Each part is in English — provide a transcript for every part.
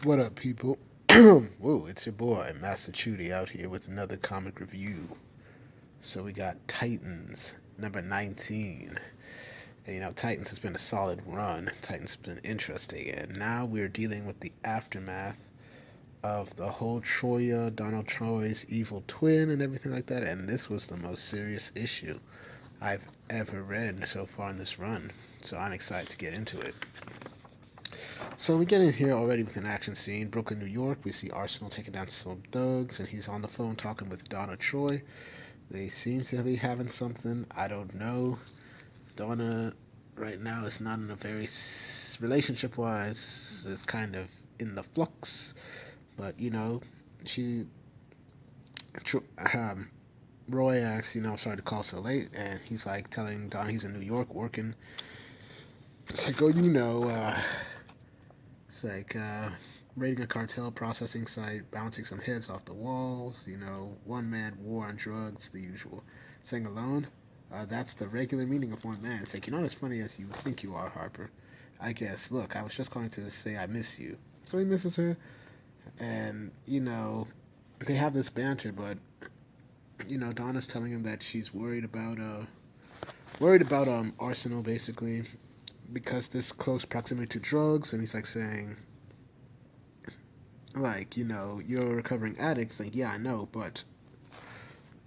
What up, people? Whoa, it's your boy, Master Chudy, out here with another comic review. So we got Titans, number 19. And Titans has been a solid run. Titans has been interesting. And now we're dealing with the aftermath of the whole Troya, Donald Troy's evil twin, and everything like that. And this was the most serious issue I've ever read so far in this run. So I'm excited to get into it. So we get in here already with an action scene. Brooklyn, New York. We see Arsenal taking down some thugs, and he's on the phone talking with Donna Troy. They seem to be having something. I don't know. Donna, right now, is not in a very relationship-wise. Is kind of in the flux, but she. Um, Roy asks, sorry to call so late, and he's like telling Donna he's in New York working. It's like, oh, it's like raiding a cartel processing site, bouncing some heads off the walls, one man war on drugs, the usual. Saying alone, that's the regular meaning of one man. It's like, you're not as funny as you think you are, Harper. I guess, look, I was just calling to say I miss you. So he misses her, and, they have this banter, but, Donna's telling him that she's worried about Arsenal, basically, because this close proximity to drugs, and he's like saying, like, you're a recovering addict. Like, yeah, I know, but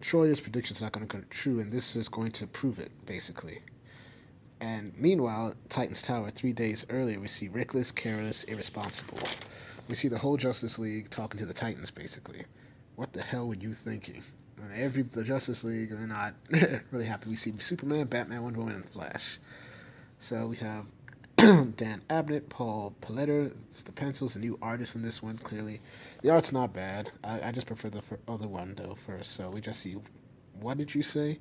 Troy's prediction's not going to come true, and this is going to prove it, basically. And meanwhile, Titan's Tower, 3 days earlier, we see reckless, careless, irresponsible. We see the whole Justice League talking to the Titans, basically. What the hell were you thinking? And the Justice League, they're not really happy. We see Superman, Batman, Wonder Woman, and Flash. So we have Dan Abnett, Paul Paletter, the pencils, a new artist in this one, clearly. The art's not bad. I just prefer the other one, though, first. So we just see, what did you say?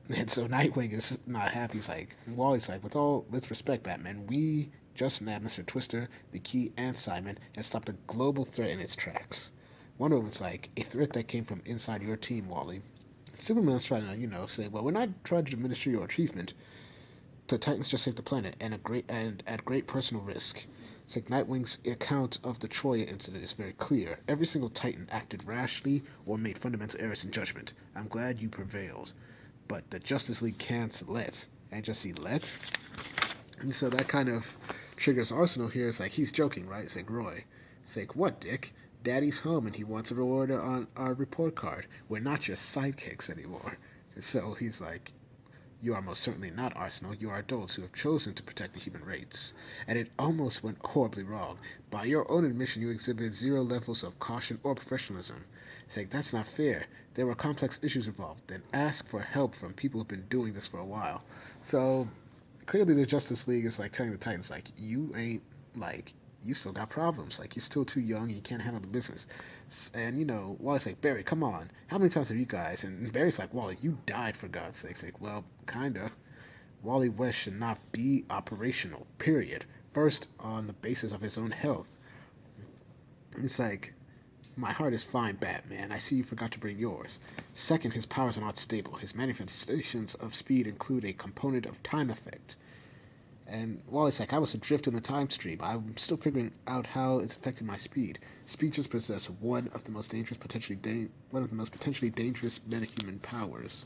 And so Nightwing is not happy. He's like, Wally's like, with respect, Batman, we just nabbed Mr. Twister, the Key, and Simon, and stopped a global threat in its tracks. Wonder Woman's like, a threat that came from inside your team, Wally. Superman's trying to, say, well, we're not trying to diminish your achievement. The Titans just saved the planet and at great personal risk. It's like Nightwing's account of the Troya incident is very clear. Every single Titan acted rashly or made fundamental errors in judgment. I'm glad you prevailed. But the Justice League can't let. And just see let. And so that kind of triggers Arsenal here. It's like he's joking, right? It's like Roy. It's like, what, Dick? Daddy's home and he wants a reward on our report card. We're not just sidekicks anymore. And so he's like, you are most certainly not Arsenal. You are adults who have chosen to protect the human race. And it almost went horribly wrong. By your own admission, you exhibited zero levels of caution or professionalism. Saying that's not fair. There were complex issues involved. Then ask for help from people who've been doing this for a while. So clearly, the Justice League is like telling the Titans, like, you ain't like you still got problems. Like, you're still too young and you can't handle the business. And, Wally's like, Barry, come on. How many times have you guys? And Barry's like, Wally, you died for God's sake. It's like, well, kinda. Wally West should not be operational, period. First, on the basis of his own health. It's like, my heart is fine, Batman. I see you forgot to bring yours. Second, his powers are not stable. His manifestations of speed include a component of time effect. And Wally's like, I was adrift in the time stream. I'm still figuring out how it's affecting my speed. Speeches possess one of the most potentially dangerous metahuman powers.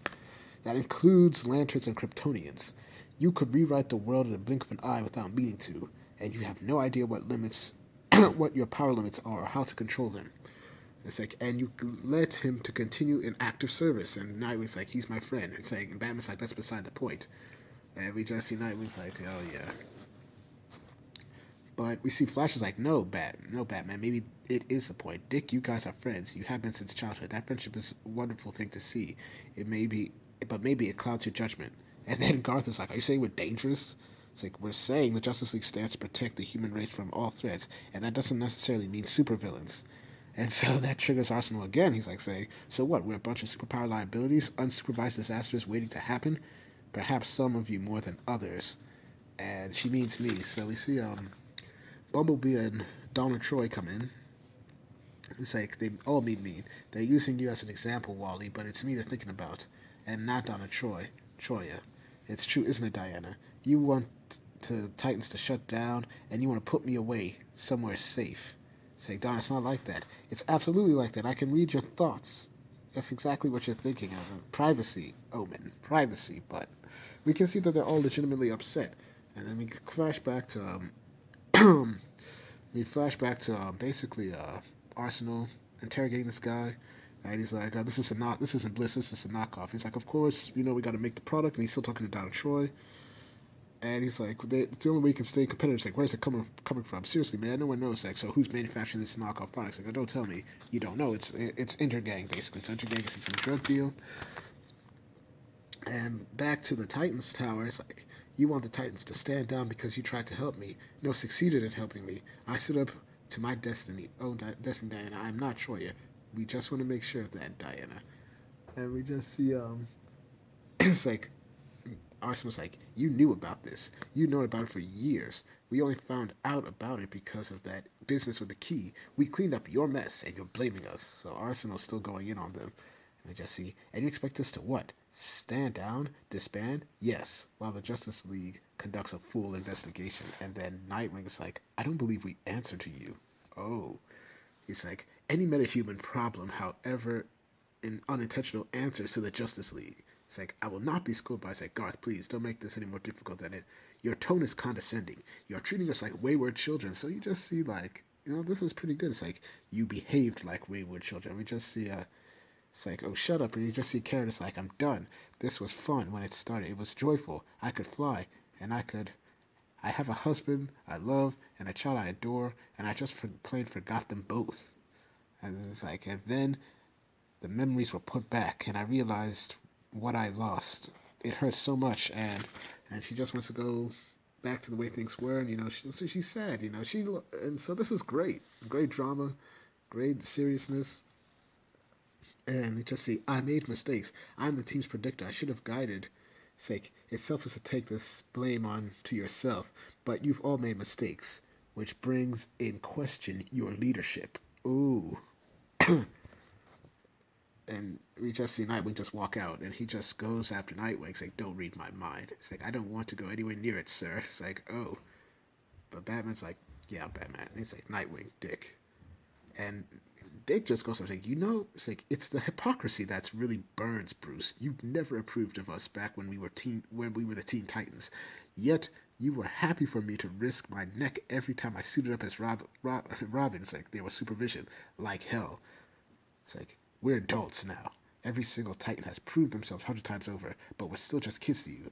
That includes lanterns and Kryptonians. You could rewrite the world in a blink of an eye without meaning to, and you have no idea what limits, what your power limits are, or how to control them. It's like, and you let him to continue in active service. And Nightwing's like, he's my friend. It's like, and Batman's like, that's beside the point. And we just see Nightwing's like, oh yeah. But we see Flash is like, no, Batman. Maybe it is the point. Dick, you guys are friends. You have been since childhood. That friendship is a wonderful thing to see. But maybe it clouds your judgment. And then Garth is like, are you saying we're dangerous? It's like, we're saying the Justice League stands to protect the human race from all threats, and that doesn't necessarily mean supervillains. And so that triggers Arsenal again. He's like saying, so what, we're a bunch of superpower liabilities, unsupervised disasters waiting to happen? Perhaps some of you more than others. And she means me. So we see Bumblebee and Donna Troy come in. It's like they all mean me. They're using you as an example, Wally, but it's me they're thinking about, and not Donna Troya. It's true, isn't it, Diana? You want the Titans to shut down, and you want to put me away somewhere safe. Say, Don, it's not like that. It's absolutely like that. I can read your thoughts. That's exactly what you're thinking of. Privacy, Omen. Privacy. But we can see that they're all legitimately upset. And then we flash back to basically Arsenal interrogating this guy, and he's like, "This is a not. This isn't Bliss. This is a knockoff." He's like, "Of course, we got to make the product." And he's still talking to Don Troy, and he's like, "It's the only way you can stay competitive." It's like, "Where's it coming from? Seriously, man, no one knows." Like, so who's manufacturing these knockoff products? Like, "Oh, don't tell me you don't know. It's Intergang basically. It's Intergang. It's some drug deal." And back to the Titans Tower, it's like, "You want the Titans to stand down because you tried to help me. No, succeeded in helping me. I stood up to my destiny. Oh, destiny, Diana. I'm not Troya. We just want to make sure of that, Diana." And we just see, it's like, Arsenal's like, "You knew about this. You known about it for years. We only found out about it because of that business with the key. We cleaned up your mess, and you're blaming us." So Arsenal's still going in on them. And we just see, "And you expect us to what? Stand down? Disband?" "Yes," while the Justice League conducts a full investigation. And then Nightwing is like, "I don't believe we answer to you." Oh. He's like, "Any metahuman problem, however, an unintentional answers to the Justice League." It's like, "I will not be schooled by." It's like, "Garth, please don't make this any more difficult than it. Your tone is condescending. You're treating us like wayward children." So you just see, like, this is pretty good. It's like, "You behaved like wayward children." We just see, it's like, "Oh, shut up." And you just see Carrot like, "I'm done. This was fun when it started. It was joyful. I could fly, and I have a husband I love, and a child I adore, and I just plain forgot them both." And it's like, and then the memories were put back, and I realized what I lost. It hurts so much, and she just wants to go back to the way things were, and so she's sad, and so this is great drama, great seriousness, and you just see, "I made mistakes. I'm the team's predictor. I should have guided." Sake, it's selfish to take this blame on to yourself, but you've all made mistakes, which brings in question your leadership. Ooh. And we just see Nightwing just walk out, and he just goes after Nightwing, saying, "Don't read my mind." It's like, "I don't want to go anywhere near it, sir." It's like, "Oh." But Batman's like, "Yeah, Batman." And he's like, "Nightwing, Dick." And Dick just goes up, like, it's like, "It's the hypocrisy that's really burns, Bruce. You never approved of us back when we were the Teen Titans. Yet you were happy for me to risk my neck every time I suited up as Robin." It's like, "There was supervision, like hell." It's like, "We're adults now. Every single Titan has proved themselves 100 times over, but we're still just kids to you.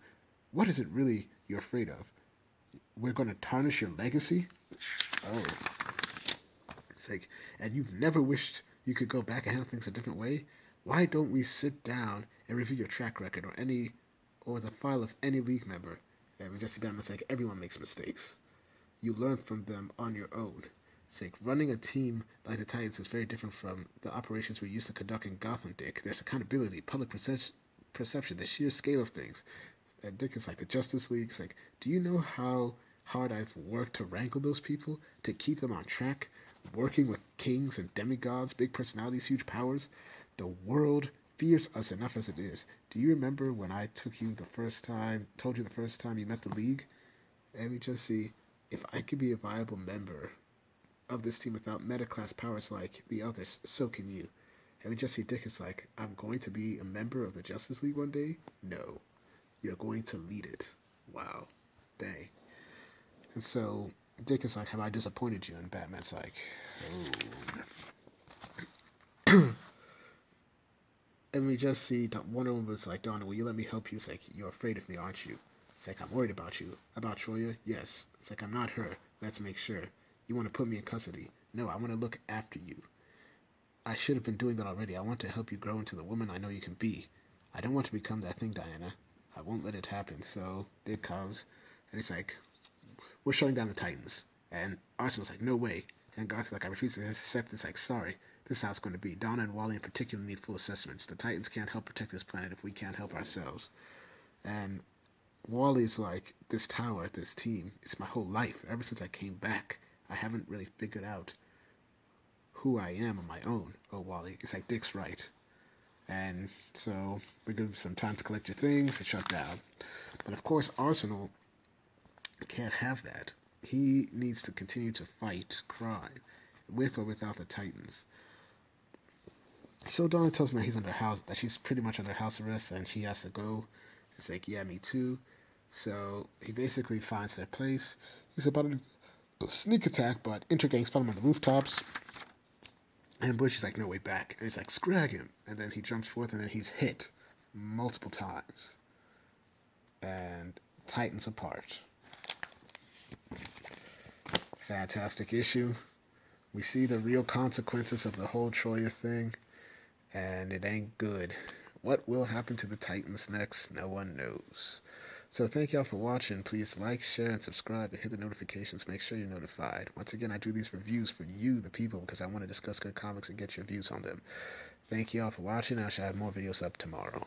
What is it really you're afraid of? We're going to tarnish your legacy?" Oh. It's like, "And you've never wished you could go back and handle things a different way? Why don't we sit down and review your track record or the file of any league member?" And we just see Batman's like, "Everyone makes mistakes. You learn from them on your own." It's like, running a team like the Titans is very different from the operations we're used to conducting Gotham, Dick. There's accountability, public perception, the sheer scale of things. And Dick is like, "The Justice League's like, do you know how hard I've worked to wrangle those people, to keep them on track, working with kings and demigods, big personalities, huge powers? The world fears us enough as it is. Do you remember when I told you the first time you met the League?" And we just see, if I could be a viable member of this team without meta-class powers like the others, so can you. And we just see Dick is like, "I'm going to be a member of the Justice League one day? No. You're going to lead it." Wow. Dang. And so Dick is like, "Have I disappointed you?" And Batman's like, "Oh." And we just see Wonder Woman was like, "Donna, will you let me help you?" It's like, "You're afraid of me, aren't you?" It's like, "I'm worried about you." "About Troya?" "Yes." It's like, "I'm not her. Let's make sure." "You want to put me in custody?" "No, I want to look after you. I should have been doing that already. I want to help you grow into the woman I know you can be. I don't want to become that thing, Diana. I won't let it happen." So Dick comes, and he's like, "We're shutting down the Titans." And Arsenal's like, "No way." And Garth's like, "I refuse to accept this." Like, "Sorry, this is how it's going to be. Donna and Wally in particular need full assessments. The Titans can't help protect this planet if we can't help ourselves." And Wally's like, "This tower, this team, it's my whole life. Ever since I came back, I haven't really figured out who I am on my own." "Oh, Wally." It's like, Dick's right. And so we give some time to collect your things and shut down. But of course, Arsenal can't have that. He needs to continue to fight crime. with or without the Titans. So Donna tells him that that she's pretty much under house arrest, and she has to go. It's like, yeah, me too. So he basically finds their place. He's about to sneak attack, but intergangs spot him on the rooftops. And Butch is like, no way back. And he's like, scrag him. And then he jumps forth, and then he's hit multiple times. And Titans apart. Fantastic issue. We see the real consequences of the whole Troya thing, and it ain't good. What will happen to the Titans next? No one knows. So thank y'all for watching. Please like, share, and subscribe, and hit the notifications. Make sure you're notified. Once again, I do these reviews for you, the people, because I want to discuss good comics and get your views on them. Thank y'all for watching. I shall have more videos up tomorrow.